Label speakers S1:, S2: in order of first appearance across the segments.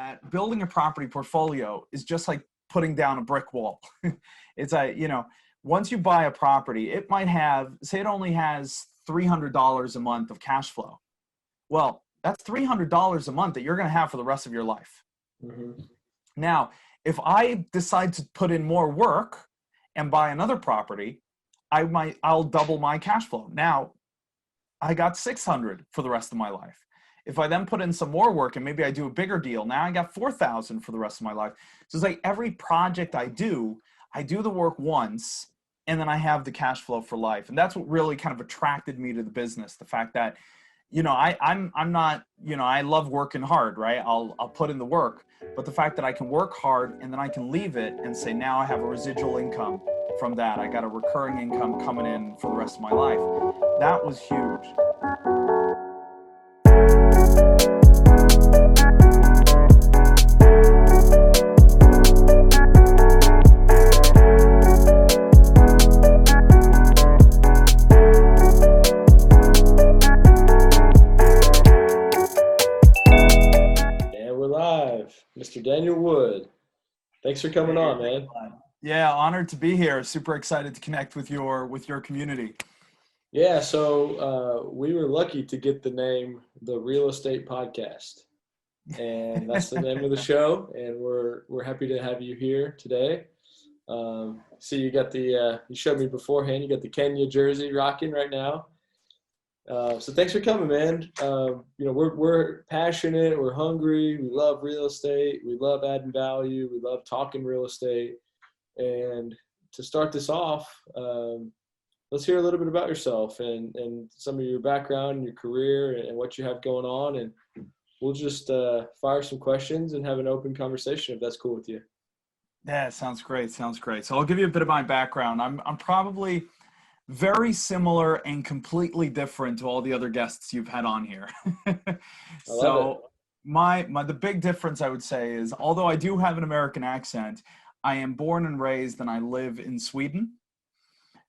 S1: that building a property portfolio is just like putting down a brick wall. It's once you buy a property, it might have, say it only has $300 a month of cash flow. Well, that's $300 a month that you're going to have for the rest of your life.
S2: Mm-hmm.
S1: Now, if I decide to put in more work and buy another property, I'll double my cash flow. Now, I got 600 for the rest of my life. If I then put in some more work and maybe I do a bigger deal, now I got 4,000 for the rest of my life. So it's like every project I do the work once, and then I have the cash flow for life. And that's what really kind of attracted me to the business. The fact that, I'm not, I love working hard, right? I'll put in the work, but the fact that I can work hard and then I can leave it and say, now I have a residual income from that. I got a recurring income coming in for the rest of my life. That was huge.
S2: Mr. Daniel Wood, thanks for coming on, man.
S1: Yeah, honored to be here. Super excited to connect with your community.
S2: Yeah, so we were lucky to get the name The Real Estate Podcast, and that's the name of the show. And we're happy to have you here today. See, you got you showed me beforehand. You got the Kenya jersey rocking right now. So thanks for coming, man. We're passionate, we're hungry, we love real estate, we love adding value, we love talking real estate. And to start this off, let's hear a little bit about yourself and some of your background and your career and what you have going on. And we'll just fire some questions and have an open conversation if that's cool with you.
S1: Yeah, sounds great. So I'll give you a bit of my background. I'm probably very similar and completely different to all the other guests you've had on here. So the big difference I would say is, although I do have an American accent, I am born and raised and I live in Sweden.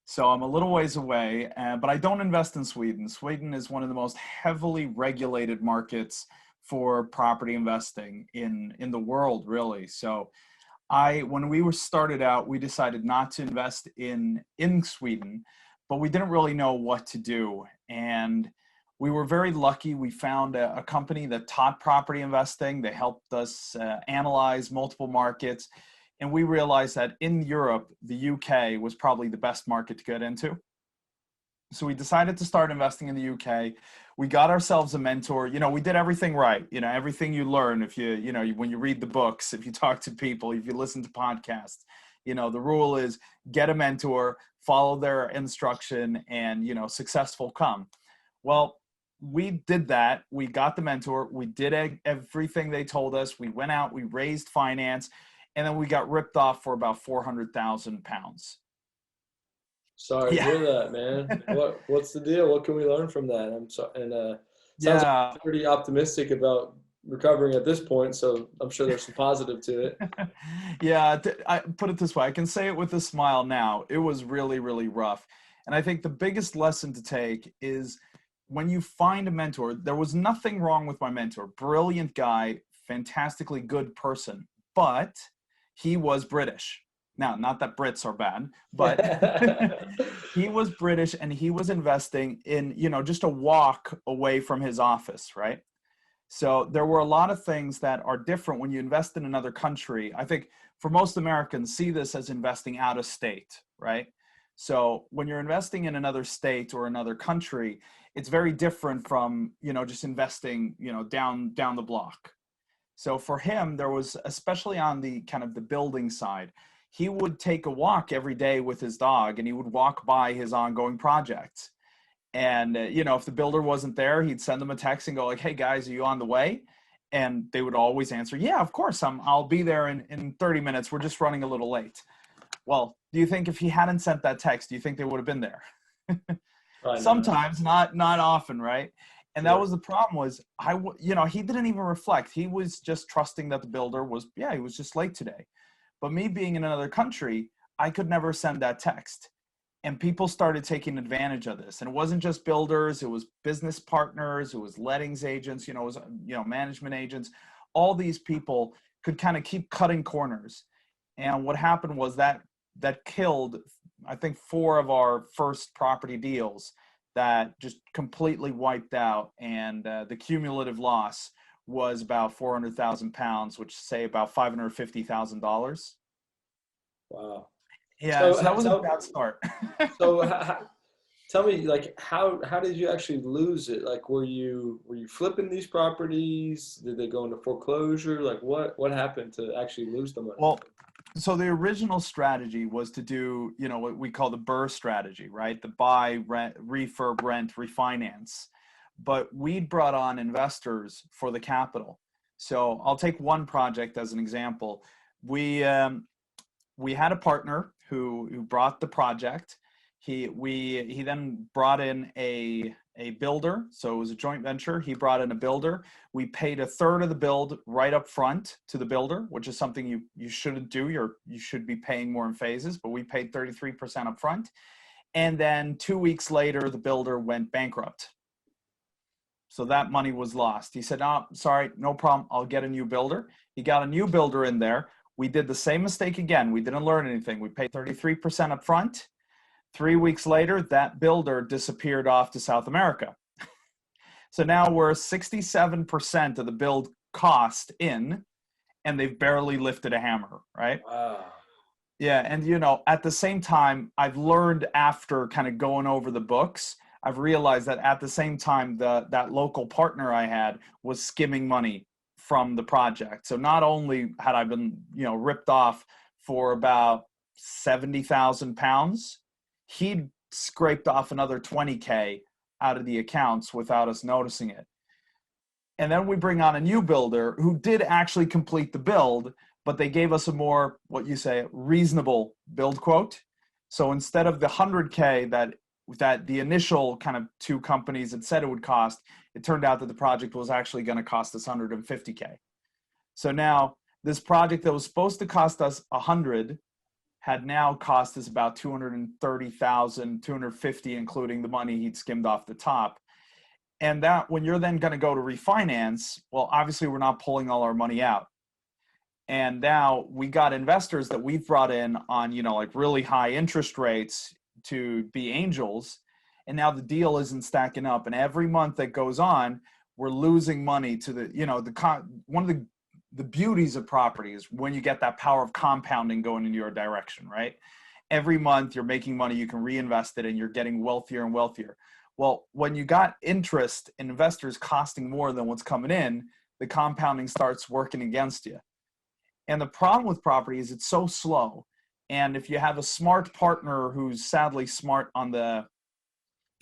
S1: So I'm a little ways away, but I don't invest in Sweden. Sweden is one of the most heavily regulated markets for property investing in the world, really. So when we were started out, we decided not to invest in Sweden, but we didn't really know what to do. And we were very lucky. We found a company that taught property investing. They helped us analyze multiple markets. And we realized that in Europe, the UK was probably the best market to get into. So we decided to start investing in the UK. We got ourselves a mentor. We did everything right. Everything you learn if when you read the books, if you talk to people, if you listen to podcasts, the rule is get a mentor, follow their instruction, and, successful come. Well, we did that. We got the mentor. We did everything they told us. We went out, we raised finance, and then we got ripped off for about 400,000 pounds.
S2: Sorry to hear that, man. What's the deal? What can we learn from that? I'm sorry. And sounds like you're pretty optimistic about recovering at this point, so I'm sure there's some positive to it.
S1: Yeah, I put it this way. I can say it with a smile now. It was really, really rough. And I think the biggest lesson to take is when you find a mentor, there was nothing wrong with my mentor. Brilliant guy, fantastically good person, but he was British. Now, not that Brits are bad, but he was British and he was investing in, just a walk away from his office, right? So there were a lot of things that are different when you invest in another country. I think for most Americans, see this as investing out of state, right? So when you're investing in another state or another country, it's very different from, just investing, down the block. So for him, there was, especially on the kind of the building side, he would take a walk every day with his dog and he would walk by his ongoing projects. And, if the builder wasn't there, he'd send them a text and go like, hey guys, are you on the way? And they would always answer, yeah, of course, I'll be there in 30 minutes. We're just running a little late. Well, do you think if he hadn't sent that text, do you think they would have been there? Sometimes, not often, right? And that was the problem was, he didn't even reflect. He was just trusting that the builder he was just late today. But me being in another country, I could never send that text. And people started taking advantage of this. And it wasn't just builders, it was business partners, it was lettings agents, it was, management agents, all these people could kind of keep cutting corners. And what happened was that killed, I think, 4 of our first property deals, that just completely wiped out. And the cumulative loss was about 400,000 pounds, which say about $550,000.
S2: Wow.
S1: Yeah,
S2: So,
S1: so that was a bad start.
S2: so tell me, like, how did you actually lose it? Like, were you flipping these properties? Did they go into foreclosure? Like, what happened to actually lose the money?
S1: Well, so the original strategy was to do, what we call the BRRRR strategy, right? The buy, rent, refurb, rent, refinance. But we'd brought on investors for the capital. So I'll take one project as an example. We had a partner who brought the project. He then brought in a builder, so it was a joint venture. He brought in a builder. We paid 1/3 of the build right up front to the builder, which is something you shouldn't do. You should be paying more in phases, but we paid 33% up front. And then 2 weeks later, the builder went bankrupt. So that money was lost. He said, "Oh, sorry, no problem. I'll get a new builder." He got a new builder in there. We did the same mistake again. We didn't learn anything. We paid 33% up front. 3 weeks later, that builder disappeared off to South America. So now we're 67% of the build cost in, and they've barely lifted a hammer, right?
S2: Wow.
S1: Yeah, and at the same time, I've learned after kind of going over the books, I've realized that at the same time, that local partner I had was skimming money from the project. So not only had I been, ripped off for about 70,000 pounds, he'd scraped off another 20K out of the accounts without us noticing it. And then we bring on a new builder who did actually complete the build, but they gave us a more, what you say, reasonable build quote. So instead of the 100K that the initial kind of 2 companies had said it would cost, it turned out that the project was actually going to cost us 150K. So now this project that was supposed to cost us 100 had now cost us about 230,000, 250, including the money he'd skimmed off the top. And that, when you're then going to go to refinance, well, obviously we're not pulling all our money out. And now we got investors that we've brought in on, like really high interest rates to be angels. And now the deal isn't stacking up. And every month that goes on, we're losing money to one of the beauties of property is when you get that power of compounding going in your direction, right? Every month you're making money, you can reinvest it, and you're getting wealthier and wealthier. Well, when you got interest in investors costing more than what's coming in, the compounding starts working against you. And the problem with property is it's so slow. And if you have a smart partner who's sadly smart on the,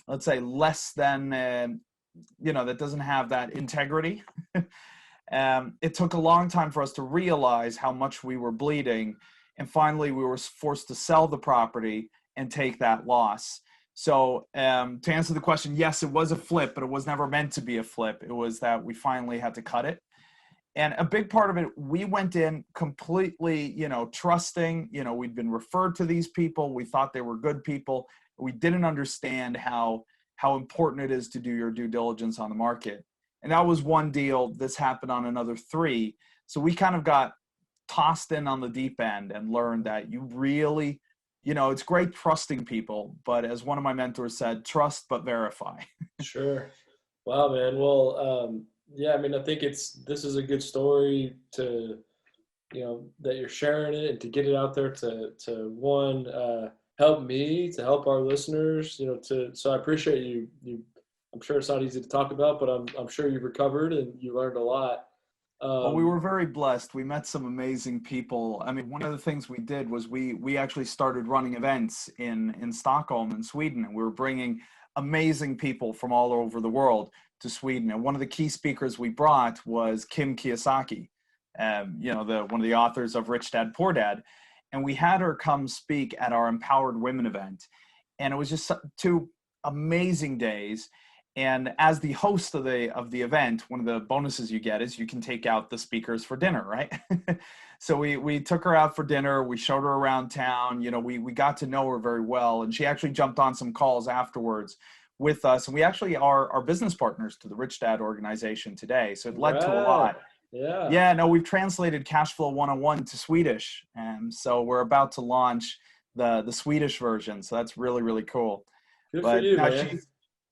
S1: let's say, less than, that doesn't have that integrity, it took a long time for us to realize how much we were bleeding. And finally, we were forced to sell the property and take that loss. So to answer the question, yes, it was a flip, but it was never meant to be a flip. It was that we finally had to cut it. And a big part of it, we went in completely, trusting, we'd been referred to these people. We thought they were good people. We didn't understand how important it is to do your due diligence on the market. And that was one deal. This happened on another 3. So we kind of got tossed in on the deep end and learned that you really, it's great trusting people, but as one of my mentors said, trust but verify.
S2: Sure. Wow, man. Well, yeah, I mean, I think this is a good story to, that you're sharing it and to get it out there to one, help me, to help our listeners, so I appreciate you. I'm sure it's not easy to talk about, but I'm sure you've recovered and you learned a lot.
S1: Well, we were very blessed. We met some amazing people. I mean, one of the things we did was we actually started running events in Stockholm and Sweden, and we were bringing amazing people from all over the world to Sweden. And one of the key speakers we brought was Kim Kiyosaki, one of the authors of Rich Dad, Poor Dad. And we had her come speak at our Empowered Women event. And it was just 2 amazing days. And as the host of the event, one of the bonuses you get is you can take out the speakers for dinner, right? So we took her out for dinner. We showed her around town. We got to know her very well. And she actually jumped on some calls afterwards with us. And we actually are business partners to the Rich Dad organization today. So it led to a lot.
S2: Yeah.
S1: Yeah, no, we've translated Cash Flow 101 to Swedish. And so we're about to launch the Swedish version. So that's really, really cool.
S2: Good for
S1: But
S2: you,
S1: no,
S2: man.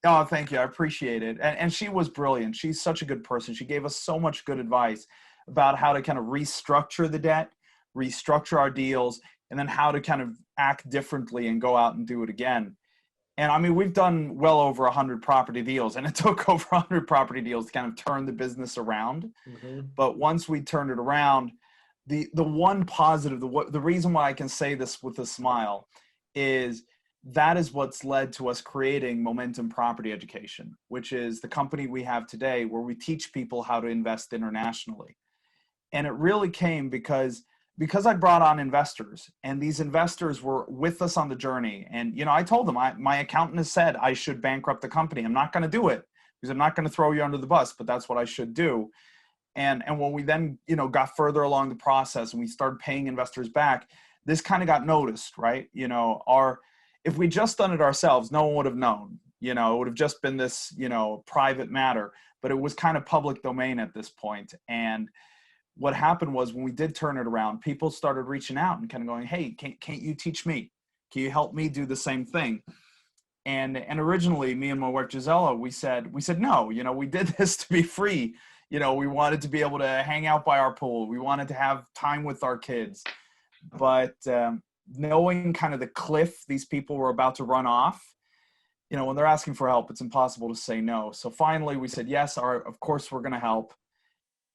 S1: oh, thank you. I appreciate it. And she was brilliant. She's such a good person. She gave us so much good advice about how to kind of restructure the debt, restructure our deals, and then how to kind of act differently and go out and do it again. And I mean, we've done well over 100 property deals, and it took over 100 property deals to kind of turn the business around.
S2: Hmm.
S1: But once we turned it around, the one positive, the reason why I can say this with a smile is that is what's led to us creating Momentum Property Education, which is the company we have today where we teach people how to invest internationally. And it really came because I brought on investors, and these investors were with us on the journey. And, you know, I told them, my accountant has said I should bankrupt the company. I'm not going to do it because I'm not going to throw you under the bus, but that's what I should do. And when we then, you know, got further along the process and we started paying investors back, this kind of got noticed, right? You know, if we just done it ourselves, no one would have known. You know, it would have just been this, you know, private matter, but it was kind of public domain at this point. And what happened was when we did turn it around, people started reaching out and kind of going, hey, can't you teach me? Can you help me do the same thing? And originally, me and my wife Gisela, we said no. You know, we did this to be free. You know, we wanted to be able to hang out by our pool. We wanted to have time with our kids. But knowing kind of the cliff these people were about to run off, you know, when they're asking for help, it's impossible to say no. So finally, we said yes. Of course, we're going to help.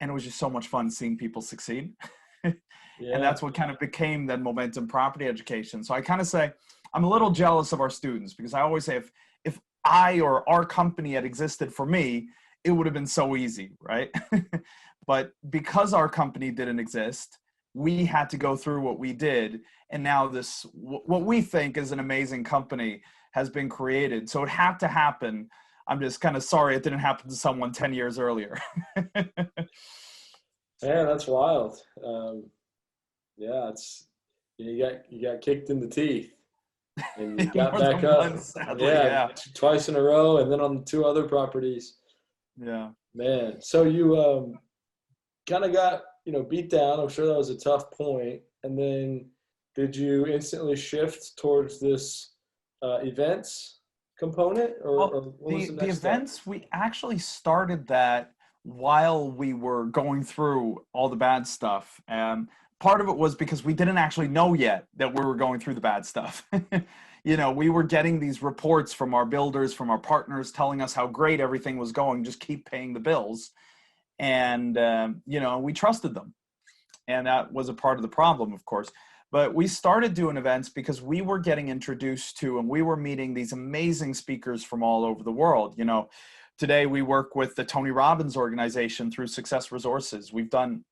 S1: And it was just so much fun seeing people succeed. And
S2: Yeah.
S1: that's what kind of became then Momentum Property Education. So I kind of say I'm a little jealous of our students because I always say if I or our company had existed for me, it would have been so easy, right? But because our company didn't exist, we had to go through what we did. And now this, what we think is an amazing company has been created. So it had to happen. I'm just kind of sorry it didn't happen to someone 10 years earlier.
S2: Man, that's wild. Yeah, it's you got kicked in the teeth and you got
S1: More
S2: back
S1: than
S2: up.
S1: once, sadly,
S2: Yeah,
S1: yeah.
S2: twice in a row, and then on the two other properties.
S1: Yeah.
S2: Man, so you kind of got beat down. I'm sure that was a tough point. And then did you instantly shift towards this events component, or
S1: Well,
S2: what was the
S1: the
S2: next step?
S1: events, we actually started that while we were going through all the bad stuff. Part of it was because we didn't actually know yet that we were going through the bad stuff. You know, we were getting these reports from our builders, from our partners, telling us how great everything was going, just keep paying the bills. And, you know, we trusted them. And that was a part of the problem, of course. But we started doing events because we were getting introduced to and we were meeting these amazing speakers from all over the world. You know, today we work with the Tony Robbins organization through Success Resources. We've done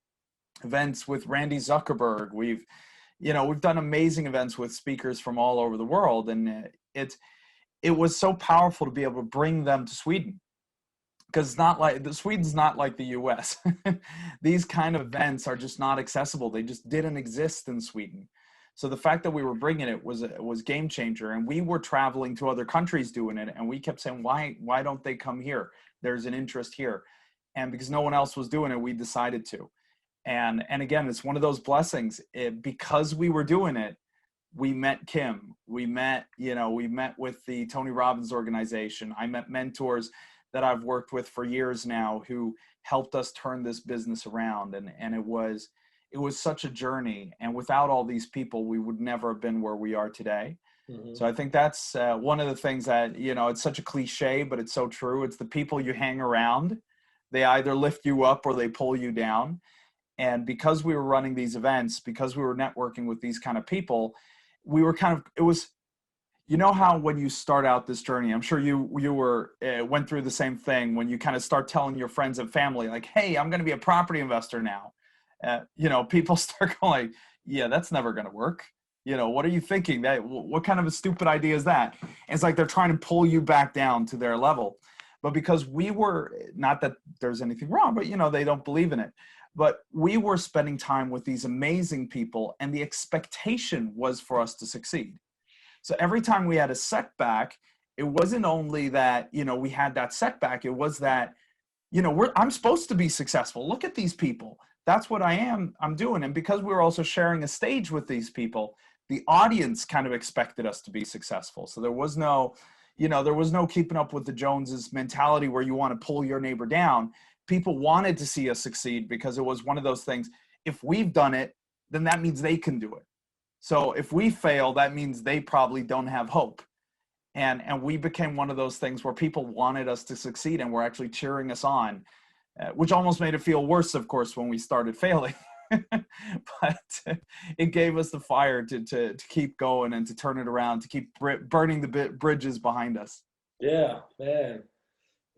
S1: events with Randy Zuckerberg. We've done amazing events with speakers from all over the world. And it was so powerful to be able to bring them to Sweden, because it's not like Sweden's not like the US. These kind of events are just not accessible. They just didn't exist in Sweden. So the fact that we were bringing it was game changer. And we were traveling to other countries doing it. And we kept saying, why don't they come here? There's an interest here. And because no one else was doing it, we decided to. And again, it's one of those blessings. Because we were doing it, we met Kim. We met with the Tony Robbins organization. I met mentors that I've worked with for years now who helped us turn this business around. And it was such a journey. And without all these people, we would never have been where we are today.
S2: Hmm.
S1: So I think that's one of the things that, it's such a cliche, but it's so true. It's the people you hang around. They either lift you up or they pull you down. And because we were running these events, because we were networking with these kind of people, we were you know how when you start out this journey, I'm sure you went through the same thing when you kind of start telling your friends and family, like, hey, I'm going to be a property investor now. People start going, yeah, that's never going to work. What are you thinking? What kind of a stupid idea is that? And it's like they're trying to pull you back down to their level. But because we were, not that there's anything wrong, but they don't believe in it. But we were spending time with these amazing people, and the expectation was for us to succeed. So every time we had a setback, it wasn't only that, we had that setback, it was that I'm supposed to be successful. Look at these people. That's what I'm doing. And because we were also sharing a stage with these people, the audience kind of expected us to be successful. So there was no, there was no keeping up with the Joneses mentality where you want to pull your neighbor down. People wanted to see us succeed because it was one of those things. If we've done it, then that means they can do it. So if we fail, that means they probably don't have hope. And we became one of those things where people wanted us to succeed and were actually cheering us on, which almost made it feel worse, of course, when we started failing. But it gave us the fire to keep going and to turn it around, to keep burning the bridges behind us.
S2: Yeah, man.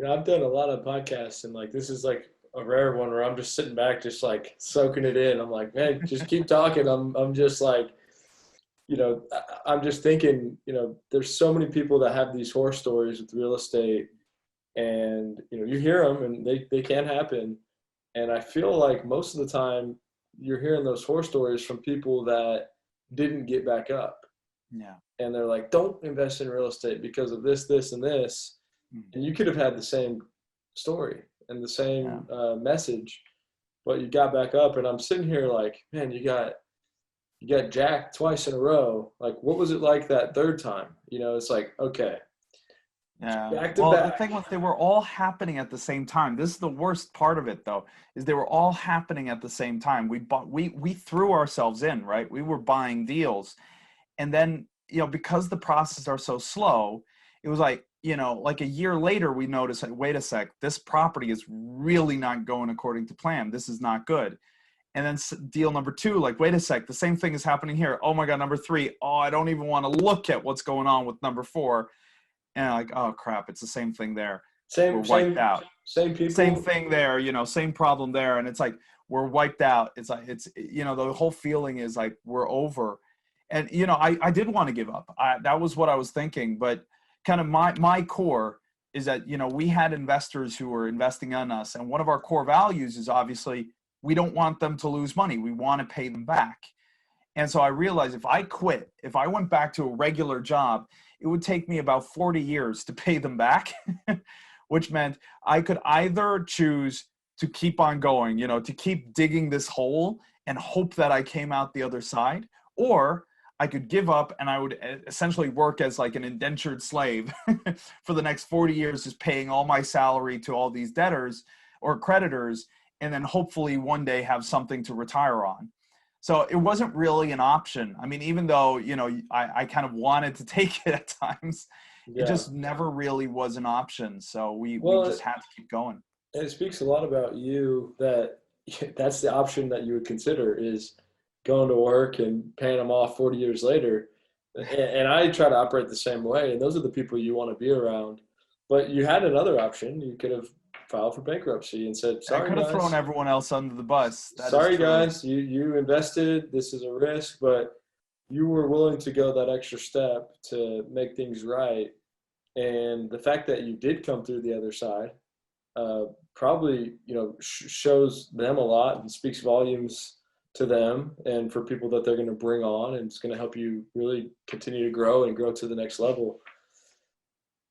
S2: I've done a lot of podcasts, and like this is like a rare one where I'm just sitting back, just like soaking it in. I'm like, man, just keep talking. I'm just like, I'm just thinking, there's so many people that have these horror stories with real estate, and you hear them, and they can happen. And I feel like most of the time you're hearing those horror stories from people that didn't get back up.
S1: Yeah.
S2: And they're like, don't invest in real estate because of this, this, and this. And you could have had the same story and the same message, but you got back up. And I'm sitting here like, man, you got jacked twice in a row. Like, what was it like that third time? It's like, okay.
S1: Yeah.
S2: Back to
S1: well,
S2: back.
S1: The thing was, they were all happening at the same time. This is the worst part of it, though, is they were all happening at the same time. We threw ourselves in, right? We were buying deals. And then, because the processes are so slow, it was like, like a year later, we noticed, wait a sec, this property is really not going according to plan. This is not good. And then deal number 2, like, wait a sec, the same thing is happening here. Oh my God, number 3. Oh, I don't even want to look at what's going on with number 4. And like, oh crap, it's the same thing there. We're wiped out.
S2: Same people.
S1: Same thing there, same problem there. And it's like, we're wiped out. It's like, the whole feeling is like, we're over. And, I did want to give up. That was what I was thinking. But kind of my core is that, we had investors who were investing in us. And one of our core values is obviously, we don't want them to lose money. We want to pay them back. And so I realized if I quit, if I went back to a regular job, it would take me about 40 years to pay them back, which meant I could either choose to keep on going, to keep digging this hole and hope that I came out the other side, or I could give up and I would essentially work as like an indentured slave for the next 40 years, just paying all my salary to all these debtors or creditors, and then hopefully one day have something to retire on. So it wasn't really an option. I mean, even though, I kind of wanted to take it at times, It just never really was an option. So we just had to keep going.
S2: And it speaks a lot about you that that's the option that you would consider, is going to work and paying them off 40 years later. And I try to operate the same way. And those are the people you want to be around. But you had another option. You could have filed for bankruptcy and said, sorry,
S1: I could have thrown everyone else under the bus.
S2: Sorry, guys, you invested. This is a risk, but you were willing to go that extra step to make things right. And the fact that you did come through the other side probably, shows them a lot and speaks volumes to them and for people that they're going to bring on, and it's going to help you really continue to grow and grow to the next level.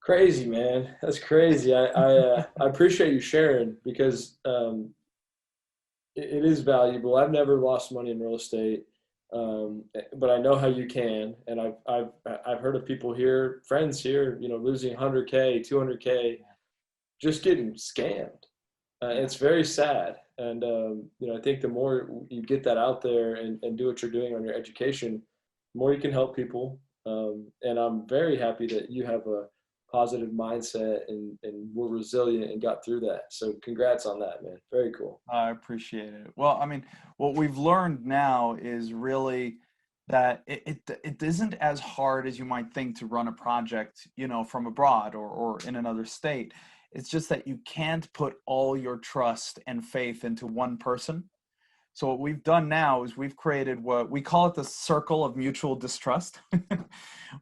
S2: Crazy, man. That's crazy. I appreciate you sharing, because it is valuable. I've never lost money in real estate, but I know how you can. And I've heard of people here, friends here, losing 100K, 200K, just getting scammed. It's very sad. And, I think the more you get that out there and do what you're doing on your education, the more you can help people. And I'm very happy that you have a positive mindset and were resilient and got through that. So congrats on that, man. Very cool.
S1: I appreciate it. Well, I mean, what we've learned now is really that it isn't as hard as you might think to run a project, from abroad or in another state. It's just that you can't put all your trust and faith into one person. So what we've done now is we've created what we call it the circle of mutual distrust,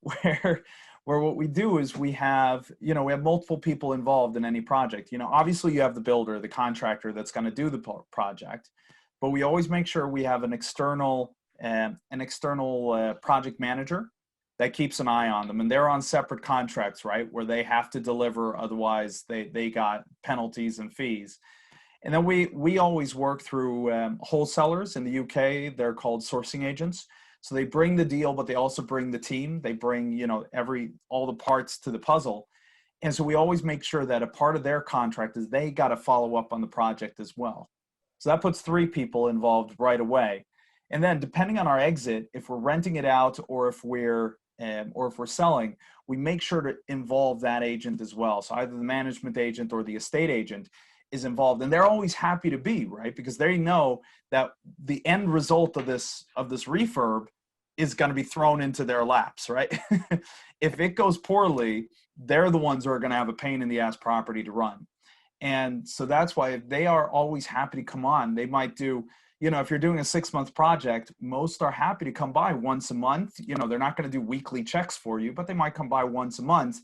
S1: where what we do is we have multiple people involved in any project. Obviously you have the builder, the contractor that's going to do the project, but we always make sure we have an external project manager that keeps an eye on them, and they're on separate contracts, right, where they have to deliver, otherwise they got penalties and fees. And then we always work through wholesalers in the UK. They're called sourcing agents. So they bring the deal, but they also bring the team. They bring, you know, all the parts to the puzzle. And so we always make sure that a part of their contract is they got to follow up on the project as well. So that puts 3 people involved right away. And then depending on our exit, if we're renting it out or if we're selling, we make sure to involve that agent as well. So either the management agent or the estate agent is involved, and they're always happy to be, right, because they know that the end result of this refurb is going to be thrown into their laps, right? If it goes poorly, they're the ones who are going to have a pain in the ass property to run. And so that's why they are always happy to come on. They might do, you know, if you're doing a 6-month project, most are happy to come by once a month. You know, they're not going to do weekly checks for you, but they might come by once a month,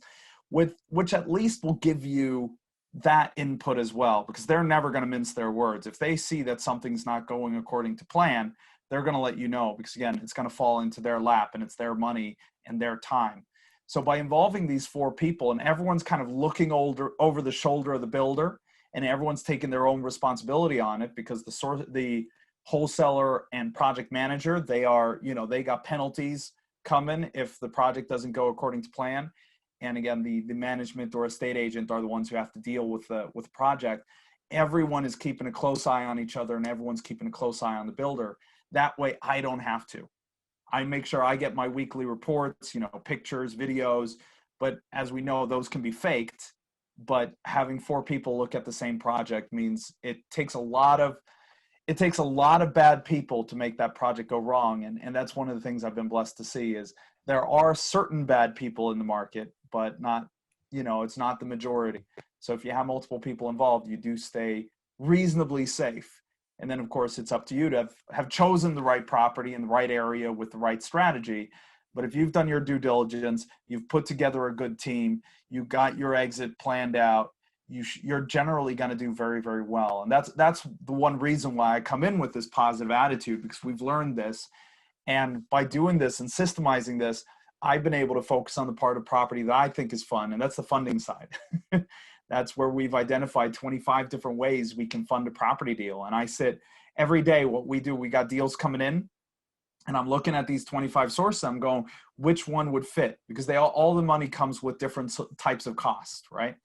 S1: which at least will give you that input as well, because they're never going to mince their words. If they see that something's not going according to plan, they're going to let you know, because again, it's going to fall into their lap and it's their money and their time. So by involving these 4 people, and everyone's kind of looking over the shoulder of the builder, and everyone's taking their own responsibility on it, because the wholesaler and project manager, they are, you know, they got penalties coming if the project doesn't go according to plan. And again, the management or estate agent are the ones who have to deal with the project. Everyone is keeping a close eye on each other, and everyone's keeping a close eye on the builder. That way I don't have to. I make sure I get my weekly reports, you know, pictures, videos, but as we know, those can be faked. But having 4 people look at the same project means it takes a lot of bad people to make that project go wrong. And that's one of the things I've been blessed to see, is there are certain bad people in the market, but not, you know, it's not the majority. So if you have multiple people involved, you do stay reasonably safe. And then of course it's up to you to have chosen the right property in the right area with the right strategy. But if you've done your due diligence, you've put together a good team, you got your exit planned out, you're generally going to do very, very well. And that's the one reason why I come in with this positive attitude, because we've learned this. And by doing this and systemizing this, I've been able to focus on the part of property that I think is fun, and that's the funding side. That's where we've identified 25 different ways we can fund a property deal. And I sit every day, what we do, we got deals coming in, and I'm looking at these 25 sources. I'm going, which one would fit? Because all the money comes with different types of costs, right?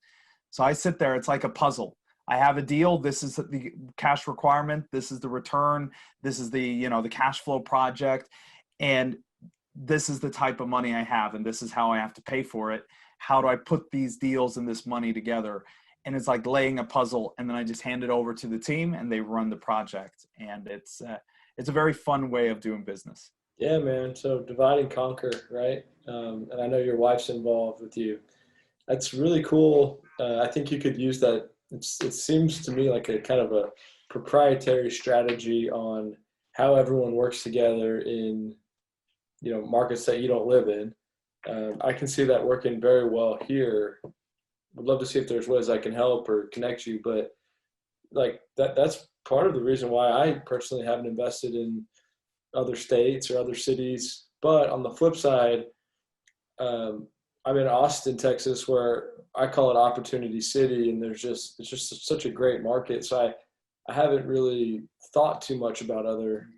S1: So I sit there, it's like a puzzle. I have a deal. This is the cash requirement. This is the return. This is the, you know, the cash flow project. And this is the type of money I have, and this is how I have to pay for it. How do I put these deals and this money together? And it's like laying a puzzle, and then I just hand it over to the team and they run the project. And it's a very fun way of doing business.
S2: Yeah, man. So divide and conquer, right? And I know your wife's involved with you. That's really cool. I think you could use that. It seems to me like a kind of a proprietary strategy on how everyone works together in, you know, markets that you don't live in. I can see that working very well here. Would love to see if there's ways I can help or connect you, but like that's part of the reason why I personally haven't invested in other states or other cities. But on the flip side, I'm in Austin, Texas, where I call it Opportunity City, and it's just such a great market. So I haven't really thought too much about other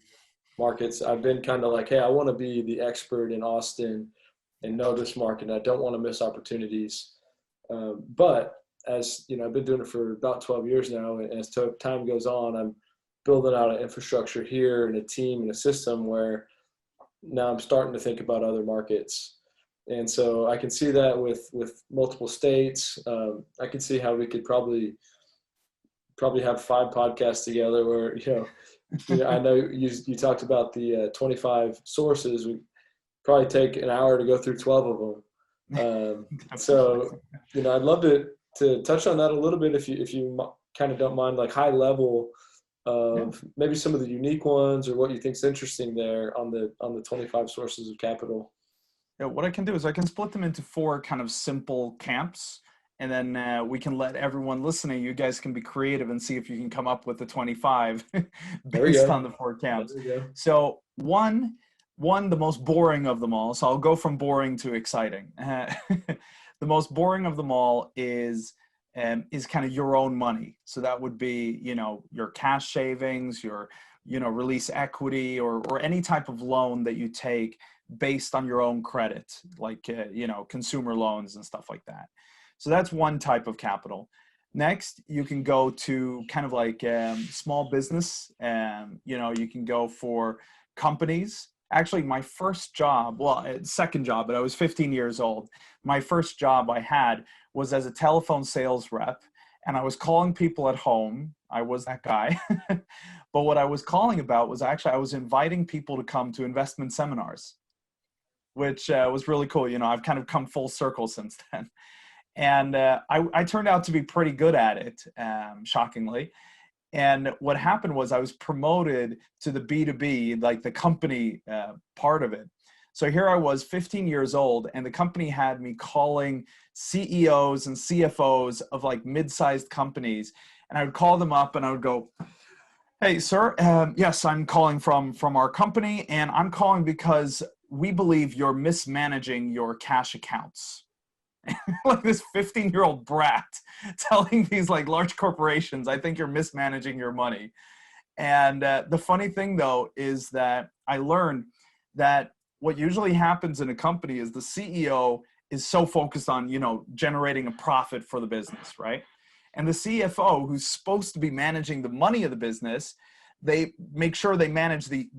S2: markets. I've been kind of like, hey, I want to be the expert in Austin and know this market. I don't want to miss opportunities. But as you know, I've been doing it for about 12 years now, and as time goes on, I'm building out an infrastructure here and a team and a system where now I'm starting to think about other markets. And so I can see that with multiple states. I can see how we could probably have 5 podcasts together where, you know, I know you talked about the 25 sources. We probably take an hour to go through 12 of them. So, you know, I'd love to touch on that a little bit if you kind of don't mind, like high level of maybe some of the unique ones or what you think's interesting there on the 25 sources of capital.
S1: Yeah, what I can do is I can split them into 4 kind of simple camps, and then we can let everyone listening, you guys can be creative and see if you can come up with the 25 based on the 4 camps. So one, one, the most boring of them all. So I'll go from boring to exciting. The most boring of them all is kind of your own money. So that would be, your cash savings, your, release equity, or any type of loan that you take based on your own credit, like, consumer loans and stuff like that. So that's one type of capital. Next, you can go to kind of like small business. You can go for companies. Actually, my first job, second job, but I was 15 years old. My first job I had was as a telephone sales rep, and I was calling people at home. I was that guy. But what I was calling about was actually I was inviting people to come to investment seminars, which was really cool. I've kind of come full circle since then. And I turned out to be pretty good at it, shockingly. And what happened was I was promoted to the B2B, like the company part of it. So here I was, 15 years old, and the company had me calling CEOs and CFOs of like mid-sized companies. And I would call them up and I would go, "Hey, sir, yes, I'm calling from our company, and I'm calling because we believe you're mismanaging your cash accounts." Like this 15-year-old brat telling these like large corporations, "I think you're mismanaging your money." And the funny thing though is that I learned that what usually happens in a company is the CEO is so focused on, generating a profit for the business, right? And the CFO, who's supposed to be managing the money of the business, they make sure they manage the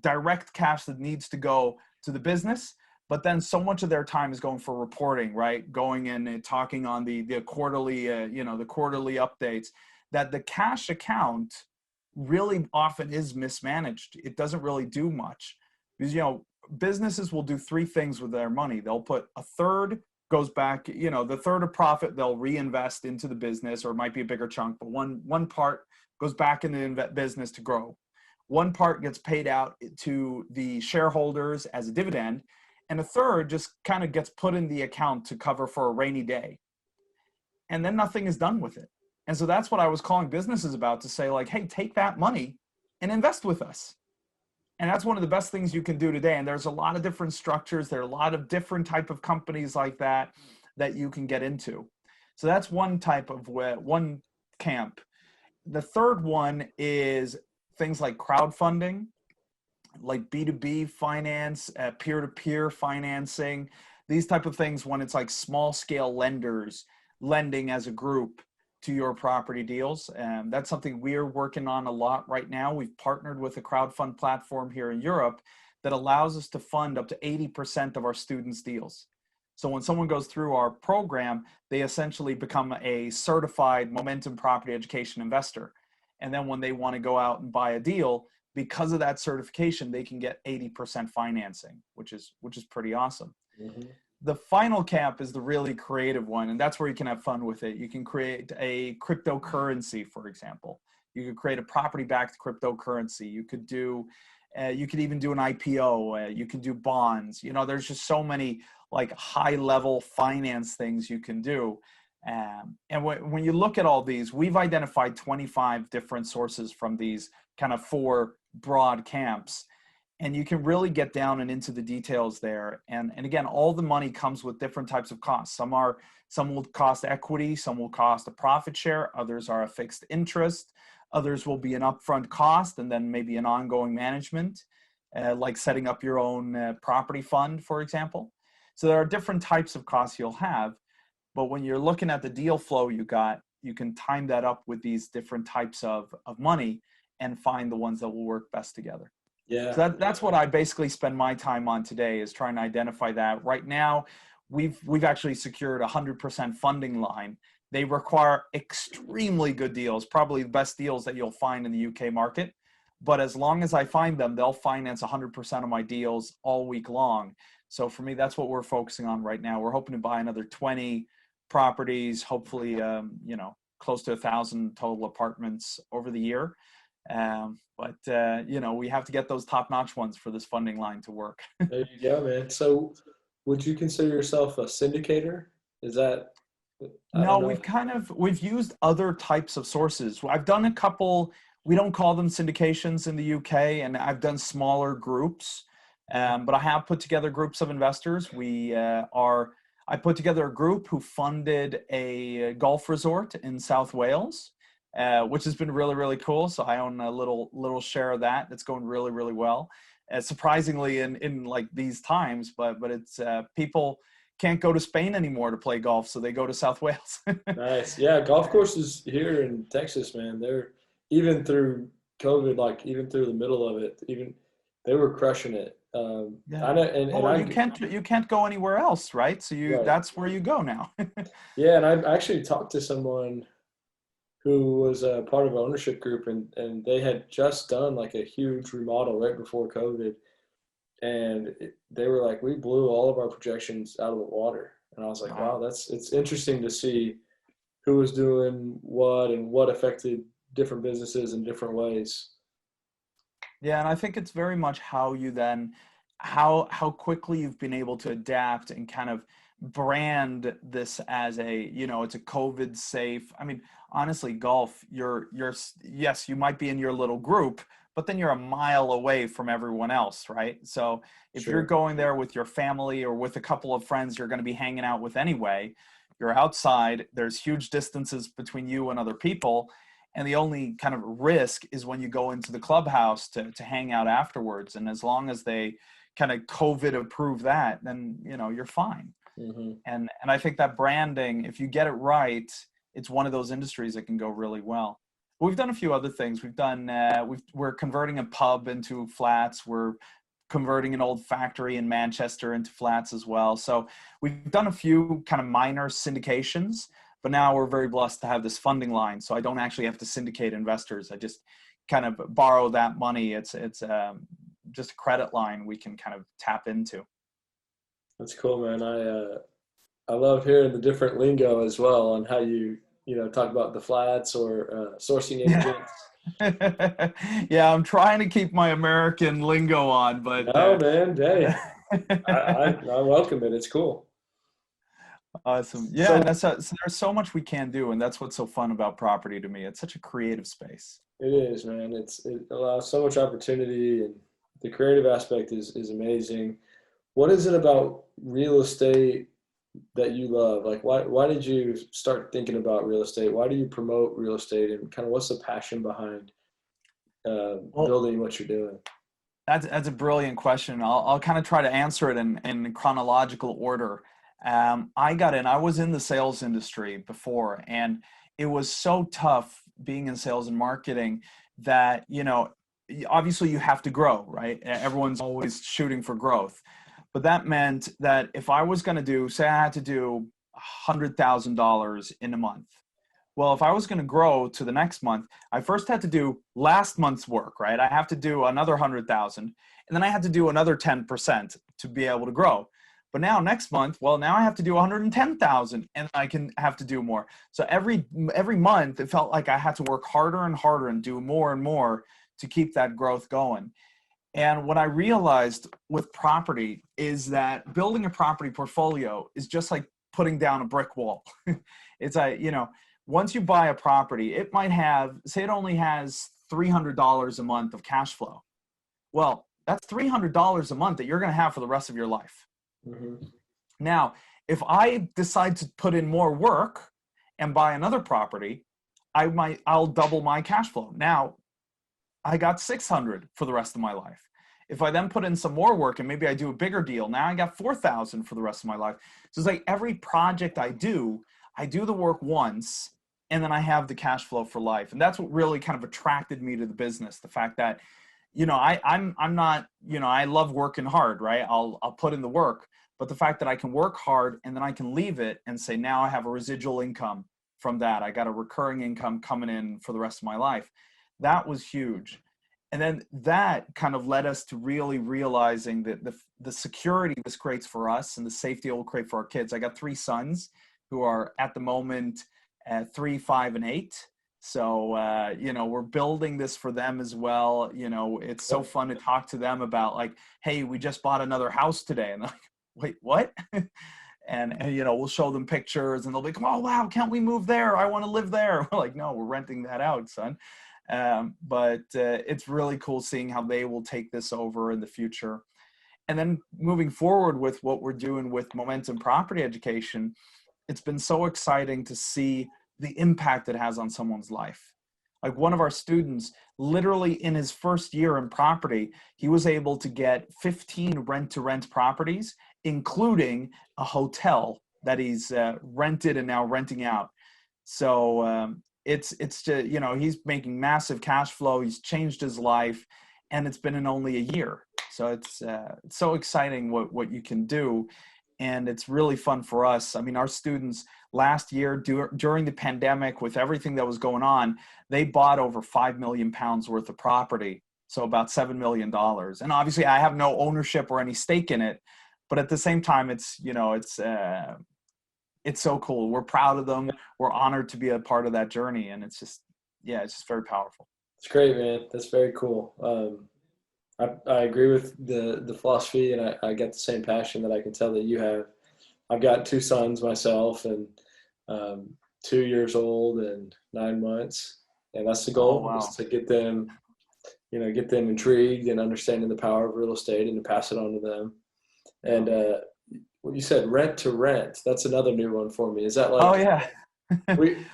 S1: direct cash that needs to go to the business. But then so much of their time is going for reporting, right? Going in and talking on the quarterly, the quarterly updates, that the cash account really often is mismanaged. It doesn't really do much because, businesses will do three things with their money. They'll put a third goes back, the third of profit, they'll reinvest into the business, or it might be a bigger chunk, but one part goes back into the business to grow. One part gets paid out to the shareholders as a dividend, and a third just kind of gets put in the account to cover for a rainy day. And then nothing is done with it. And so that's what I was calling businesses about, to say like, hey, take that money and invest with us. And that's one of the best things you can do today. And there's a lot of different structures. There are a lot of different type of companies like that you can get into. So that's one type of one camp. The third one is things like crowdfunding, like B2B finance, peer-to-peer financing, these type of things, when it's like small scale lenders lending as a group to your property deals. And that's something we're working on a lot right now. We've partnered with a crowdfund platform here in Europe that allows us to fund up to 80% of our students' deals. So when someone goes through our program, they essentially become a certified Momentum property education investor. And then when they want to go out and buy a deal, because of that certification, they can get 80% financing, which is pretty awesome. Mm-hmm. The final camp is the really creative one, and that's where you can have fun with it. You can create a cryptocurrency, for example. You could create a property-backed cryptocurrency. You could do, you could even do an IPO. You can do bonds. There's just so many like high-level finance things you can do. And when you look at all these, we've identified 25 different sources from these kind of 4 broad camps. And you can really get down and into the details there. And again, all the money comes with different types of costs. Some will cost equity, some will cost a profit share, others are a fixed interest, others will be an upfront cost and then maybe an ongoing management, like setting up your own property fund, for example. So there are different types of costs you'll have. But when you're looking at the deal flow you can time that up with these different types of money and find the ones that will work best together. Yeah. So that's what I basically spend my time on today, is trying to identify that. Right now, we've actually secured 100% funding line. They require extremely good deals, probably the best deals that you'll find in the UK market. But as long as I find them, they'll finance 100% of my deals all week long. So for me, that's what we're focusing on right now. We're hoping to buy another 20 properties, hopefully, close to 1,000 total apartments over the year. But we have to get those top-notch ones for this funding line to work.
S2: There you go, man. So would you consider yourself a syndicator? Is that?
S1: No, we've used other types of sources. I've done a couple, we don't call them syndications in the UK, and I've done smaller groups. But I have put together groups of investors. I put together a group who funded a golf resort in South Wales, which has been really, really cool. So I own a little share of that. That's going really, really well. Surprisingly in like these times, but it's people can't go to Spain anymore to play golf, so they go to South Wales.
S2: Nice. Yeah, golf courses here in Texas, man, they're even through COVID, like even through the middle of it, even they were crushing it.
S1: Yeah.
S2: I know, and
S1: Well,
S2: I
S1: you can't go anywhere else, right? So
S2: right.
S1: that's where you go now.
S2: Yeah, and I actually talked to someone who was a part of an ownership group, and they had just done like a huge remodel right before COVID, and they were like, we blew all of our projections out of the water, and I was like, wow,
S1: Wow.
S2: it's interesting to see who was doing what and what affected different businesses in different ways.
S1: Yeah, and I think it's very much how you then how quickly you've been able to adapt and kind of brand this as a, it's a COVID safe. I mean, honestly, golf, yes, you might be in your little group, but then you're a mile away from everyone else, right? So if you're
S2: Sure.
S1: going there with your family or with a couple of friends you're going to be hanging out with anyway, you're outside, there's huge distances between you and other people. And the only kind of risk is when you go into the clubhouse to hang out afterwards. And as long as they kind of COVID approve that, then, you're fine.
S2: Hmm.
S1: And I think that branding, if you get it right, it's one of those industries that can go really well. But we've done a few other things. We're converting a pub into flats. We're converting an old factory in Manchester into flats as well. So we've done a few kind of minor syndications, but now we're very blessed to have this funding line. So I don't actually have to syndicate investors. I just kind of borrow that money. It's just a credit line we can kind of tap into.
S2: That's cool, man. I love hearing the different lingo as well on how you talk about the flats or sourcing
S1: Yeah.
S2: agents.
S1: Yeah, I'm trying to keep my American lingo on, but
S2: No, man. Hey, I welcome it. It's cool.
S1: awesome. Yeah,
S2: So
S1: and so there's so much we can do, and that's what's so fun about property to me. It's such a creative space.
S2: it is, man. It allows so much opportunity, and the creative aspect is amazing. What is it about real estate that you love? Like, why did you start thinking about real estate? Why do you promote real estate, and kind of what's the passion behind
S1: Well,
S2: building what you're doing?
S1: that's a brilliant question. I'll kind of try to answer it in chronological order. I got in. I was in the sales industry before, and it was so tough being in sales and marketing that obviously you have to grow, right? Everyone's always shooting for growth, but that meant that if I was going to say I had to do $100,000 in a month. Well, if I was going to grow to the next month, I first had to do last month's work, right? I have to do another 100,000, and then I had to do another 10% to be able to grow. But now next month, well, now I have to do 110,000, and I can have to do more. So every month, it felt like I had to work harder and harder and do more and more to keep that growth going. And what I realized with property is that building a property portfolio is just like putting down a brick wall. It's once you buy a property, it might have, say it only has $300 a month of cash flow. Well, that's $300 a month that you're going to have for the rest of your life.
S2: Hmm.
S1: Now, if I decide to put in more work and buy another property, I'll double my cash flow. Now, I got 600 for the rest of my life. If I then put in some more work and maybe I do a bigger deal, now I got 4,000 for the rest of my life. So it's like every project I do the work once, and then I have the cash flow for life. And that's what really kind of attracted me to the business. The fact that, I'm not, I love working hard, right? I'll put in the work, but the fact that I can work hard and then I can leave it and say, now I have a residual income from that. I got a recurring income coming in for the rest of my life. That was huge. And then that kind of led us to really realizing that the security this creates for us and the safety it will create for our kids. I got 3 sons who are at the moment 3, 5, and 8. So, we're building this for them as well. It's so fun to talk to them about like, hey, we just bought another house today. And they're like, wait, what? and we'll show them pictures and they'll be like, oh, wow, can't we move there? I want to live there. We're like, no, we're renting that out, son. But it's really cool seeing how they will take this over in the future. And then moving forward with what we're doing with Momentum Property Education, it's been so exciting to see the impact it has on someone's life. Like one of our students, literally in his first year in property, he was able to get 15 rent-to-rent properties, including a hotel that he's rented and now renting out. So it's just, you know, he's making massive cash flow. He's changed his life, and it's been in only a year. So it's so exciting what you can do. And it's really fun for us. I mean, our students last year during the pandemic, with everything that was going on, they bought over 5 million pounds worth of property. So about $7 million. And obviously I have no ownership or any stake in it, but at the same time, it's, you know, it's so cool. We're proud of them. We're honored to be a part of that journey. And it's just, yeah, it's just very powerful.
S2: It's great, man. That's very cool. I agree with the philosophy, and I get the same passion that I can tell that you have. I've got 2 sons myself, and 2 years old and 9 months, and that's the goal.
S1: Oh, wow.
S2: Is to get them, you know, get them intrigued and understanding the power of real estate and to pass it on to them. And when you said rent to rent, that's another new one for me. Is that like?
S1: Oh yeah.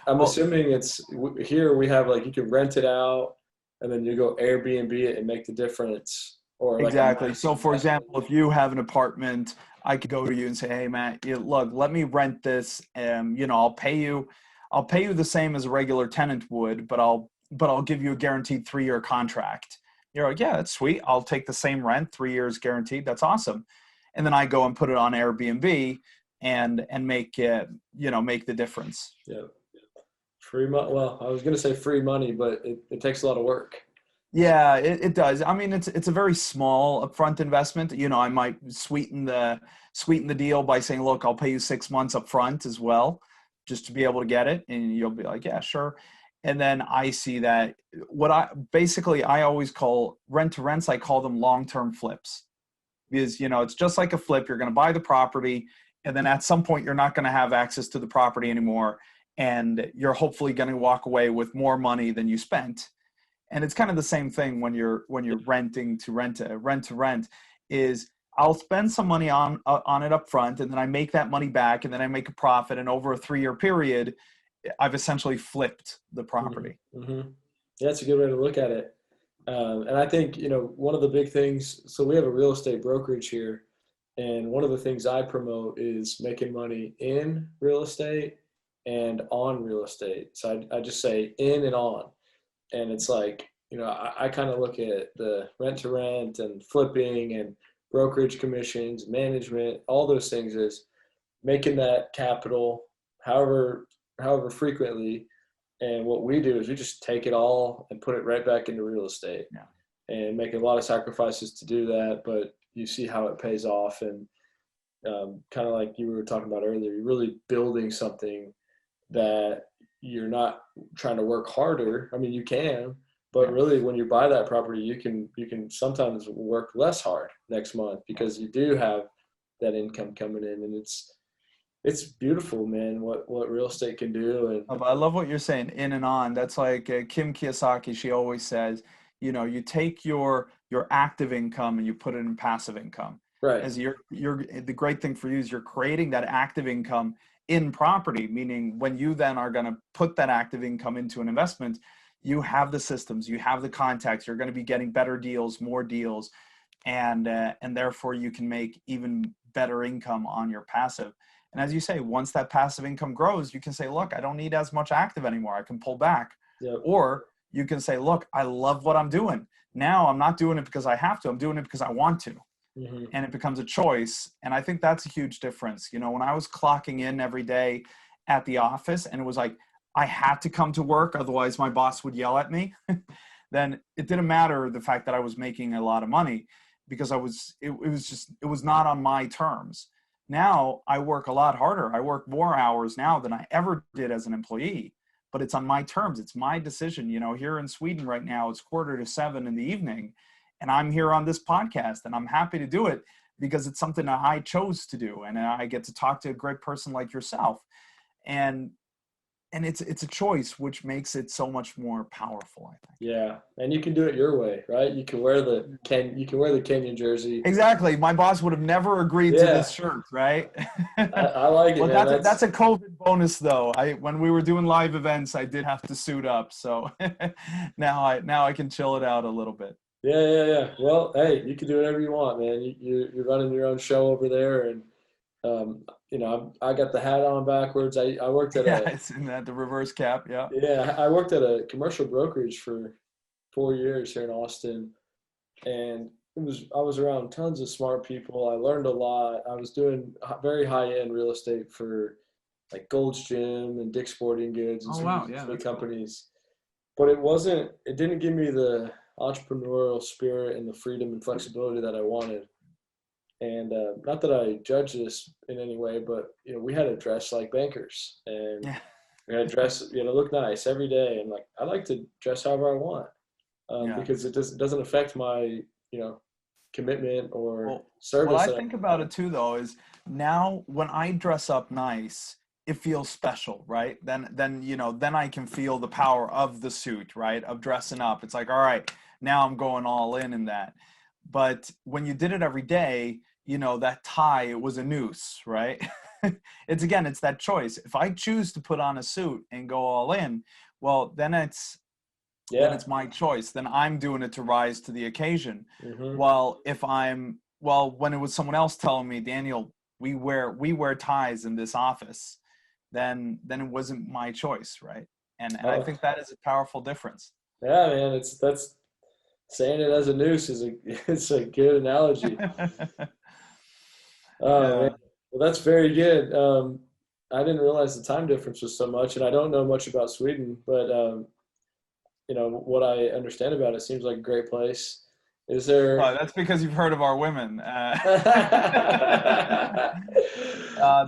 S2: I'm assuming it's here. We have like you can rent it out, and then you go Airbnb it and make the difference. Or like
S1: exactly. So for example, if you have an apartment, I could go to you and say, hey Matt, look, let me rent this. You know, I'll pay you the same as a regular tenant would, but I'll give you a guaranteed 3-year contract. You're like, yeah, that's sweet. I'll take the same rent, 3 years guaranteed. That's awesome. And then I go and put it on Airbnb and make it, you know, make the difference.
S2: Yeah. Free money. Well, I was going to say free money, but it takes a lot of work.
S1: Yeah, it does. I mean, it's a very small upfront investment. You know, I might sweeten the deal by saying, look, I'll pay you 6 months upfront as well, just to be able to get it. And you'll be like, yeah, sure. And then I see that I always call rent to rents, I call them long-term flips, because, you know, it's just like a flip. You're going to buy the property, and then at some point you're not going to have access to the property anymore. And you're hopefully going to walk away with more money than you spent. And it's kind of the same thing when you're renting to rent. Rent to rent is I'll spend some money on it up front, and then I make that money back, and then I make a profit. And over a 3-year period, I've essentially flipped the property.
S2: Mm-hmm. Yeah, that's a good way to look at it. And I think, you know, one of the big things, so we have a real estate brokerage here, and one of the things I promote is making money in real estate and on real estate. So I just say in and on. And it's like, you know, I kind of look at the rent to rent and flipping and brokerage commissions, management, all those things is making that capital however frequently. And what we do is we just take it all and put it right back into real estate.
S1: Yeah.
S2: And make a lot of sacrifices to do that, but you see how it pays off. And kind of like you were talking about earlier, you're really building something that you're not trying to work harder. I mean, you can, but really when you buy that property, you can sometimes work less hard next month because you do have that income coming in. And it's beautiful, man, what real estate can do. And
S1: I love what you're saying, in and on. That's like Kim Kiyosaki. She always says, you know, you take your active income and you put it in passive income.
S2: Right.
S1: As the great thing for you is you're creating that active income in property, meaning when you then are going to put that active income into an investment, you have the systems, you have the contacts, you're going to be getting better deals, more deals, and therefore you can make even better income on your passive. And as you say, once that passive income grows, you can say, look, I don't need as much active anymore. I can pull back.
S2: Yep.
S1: Or you can say, look, I love what I'm doing. Now I'm not doing it because I have to. I'm doing it because I want to. Mm-hmm. And it becomes a choice. And I think that's a huge difference. You know, when I was clocking in every day at the office and it was like, I had to come to work, otherwise my boss would yell at me, then it didn't matter the fact that I was making a lot of money because it was not on my terms. Now I work a lot harder. I work more hours now than I ever did as an employee, but it's on my terms. It's my decision. You know, here in Sweden right now, it's 6:45 in the evening. And I'm here on this podcast and I'm happy to do it because it's something that I chose to do. And I get to talk to a great person like yourself. And and it's a choice, which makes it so much more powerful, I think.
S2: Yeah, and you can do it your way, right? You can wear the Kenyan jersey.
S1: Exactly. My boss would have never agreed to
S2: Yeah,
S1: this shirt, right?
S2: I like it,
S1: Well,
S2: man.
S1: that's a COVID bonus though. When we were doing live events, I did have to suit up. So now I can chill it out a little bit.
S2: Yeah. Well, hey, you can do whatever you want, man. You're running your own show over there, and I got the hat on backwards. I worked at
S1: Yeah,
S2: a
S1: it's in that the reverse cap. Yeah.
S2: yeah, I worked at a commercial brokerage for 4 years here in Austin, and I was around tons of smart people. I learned a lot. I was doing very high end real estate for like Gold's Gym and Dick's Sporting Goods and
S1: Oh
S2: some
S1: wow,
S2: of these
S1: yeah,
S2: big
S1: that's cool.
S2: companies. But it didn't give me the entrepreneurial spirit and the freedom and flexibility that I wanted. And not that I judge this in any way, but we had to dress like bankers, and
S1: Yeah,
S2: we had to dress, look nice every day. And like I like to dress however I want,
S1: yeah.
S2: because it doesn't affect my commitment or
S1: Well, what
S2: service
S1: I
S2: that I
S1: think about
S2: provide.
S1: it too, though, is now when I dress up nice, it feels special, right? Then I can feel the power of the suit, right? Of dressing up. It's like, all right, now I'm going all in that. But when you did it every day, that tie, it was a noose, right? It's that choice. If I choose to put on a suit and go all in, well, then
S2: Yeah.
S1: it's my choice. Then I'm doing it to rise to the occasion.
S2: Hmm.
S1: When it was someone else telling me, Daniel, we wear ties in this office, then it wasn't my choice, right? And I
S2: Oh,
S1: think that is a powerful difference.
S2: yeah, man. That's saying it as a noose is a it's a good analogy. Oh man,
S1: Yeah.
S2: well that's very good. I didn't realize the time difference was so much, and I don't know much about Sweden, but what I understand about it seems like a great place. Is there?
S1: That's because you've heard of our women.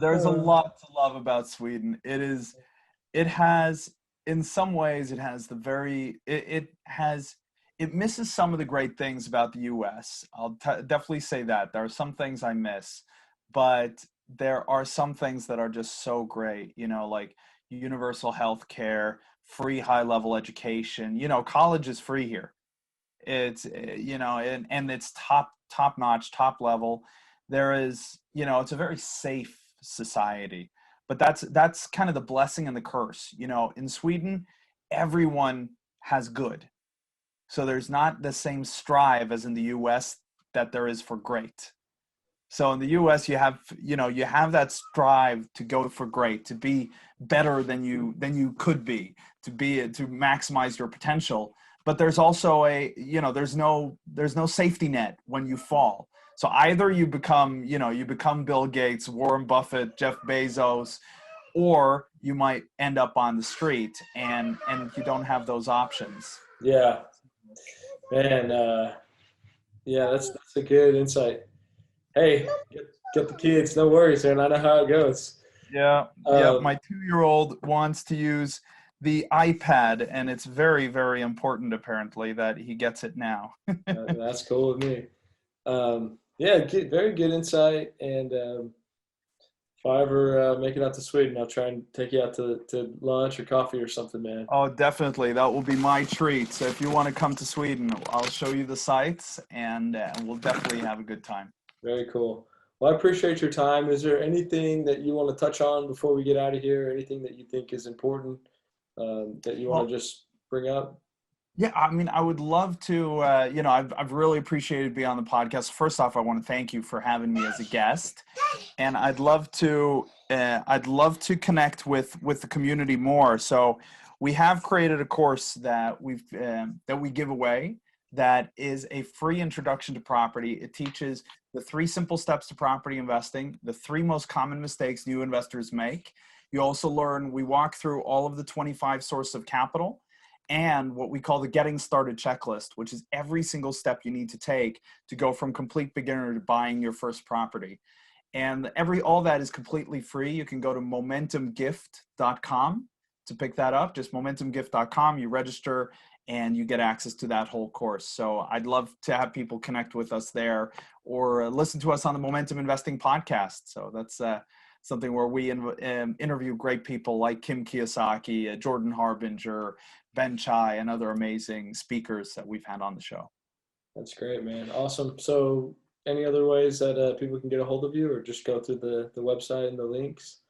S1: There's a lot to love about Sweden. It has, in some ways, it misses some of the great things about the US. Definitely say that. There are some things I miss, but there are some things that are just so great, like universal health care, free high level education. College is free here. It's and it's top notch, top level. There is, it's a very safe society, but that's kind of the blessing and the curse. In Sweden, everyone has good, so there's not the same strive as in the US that there is for great. So in the US, you have that strive to go for great, to be better than you could be, to maximize your potential. But there's also there's no safety net when you fall. So either you become Bill Gates, Warren Buffett, Jeff Bezos, or you might end up on the street, and you don't have those options.
S2: Yeah, man. Yeah, that's a good insight. Hey, get the kids. No worries, man. I know how it goes.
S1: Yeah, yep.
S2: Um,
S1: My 2-year-old wants to use the iPad, and it's very, very important, apparently, that he gets it now.
S2: that's cool with me. Yeah, very good insight. And if I ever make it out to Sweden, I'll try and take you out to lunch or coffee or something, man.
S1: Oh, definitely. That will be my treat. So if you want to come to Sweden, I'll show you the sites, and we'll definitely have a good time.
S2: Very cool. Well, I appreciate your time. Is there anything that you want to touch on before we get out of here? Anything that you think is important that you want
S1: Well,
S2: to just bring up?
S1: yeah, I mean, I would love to, I've really appreciated being on the podcast. First off, I want to thank you for having me as a guest, and I'd love to connect with the community more. So we have created a course that we give away that is a free introduction to property. It teaches the 3 simple steps to property investing, the 3 most common mistakes new investors make. You also learn, we walk through all of the 25 sources of capital and what we call the getting started checklist, which is every single step you need to take to go from complete beginner to buying your first property. And all that is completely free. You can go to momentumgift.com to pick that up. Just momentumgift.com. You register and you get access to that whole course. So I'd love to have people connect with us there or listen to us on the Momentum Investing podcast. So something where we interview great people like Kim Kiyosaki, Jordan Harbinger, Ben Chai, and other amazing speakers that we've had on the show.
S2: That's great, man. Awesome. So any other ways that people can get a hold of you, or just go through the website and the links?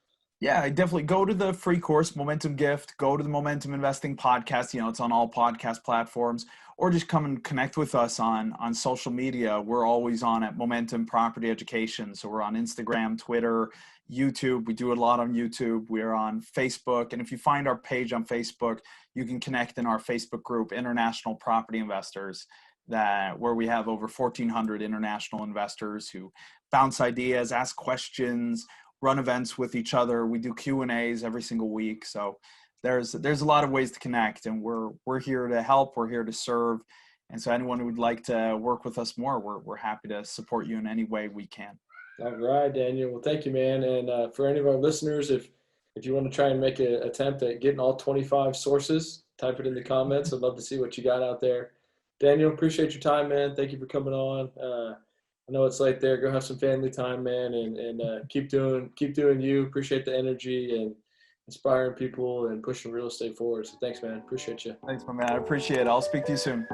S1: Yeah, I definitely go to the free course, Momentum Gift, go to the Momentum Investing podcast. It's on all podcast platforms, or just come and connect with us on social media. We're always on at Momentum Property Education. So we're on Instagram, Twitter, YouTube. We do a lot on YouTube. We're on Facebook. And if you find our page on Facebook, you can connect in our Facebook group, International Property Investors, where we have over 1,400 international investors who bounce ideas, ask questions, run events with each other. We do Q&As every single week. So there's a lot of ways to connect, and we're here to help. We're here to serve. And so anyone who would like to work with us more, we're happy to support you in any way we can.
S2: All right, Daniel. Well, thank you, man. And for any of our listeners, if you want to try and make an attempt at getting all 25 sources, type it in the comments. I'd love to see what you got out there. Daniel, appreciate your time, man. Thank you for coming on. I know it's late there. Go have some family time, man, and keep doing you. Appreciate the energy and inspiring people and pushing real estate forward. So thanks, man. Appreciate you.
S1: Thanks, my man. I appreciate it. I'll speak to you soon.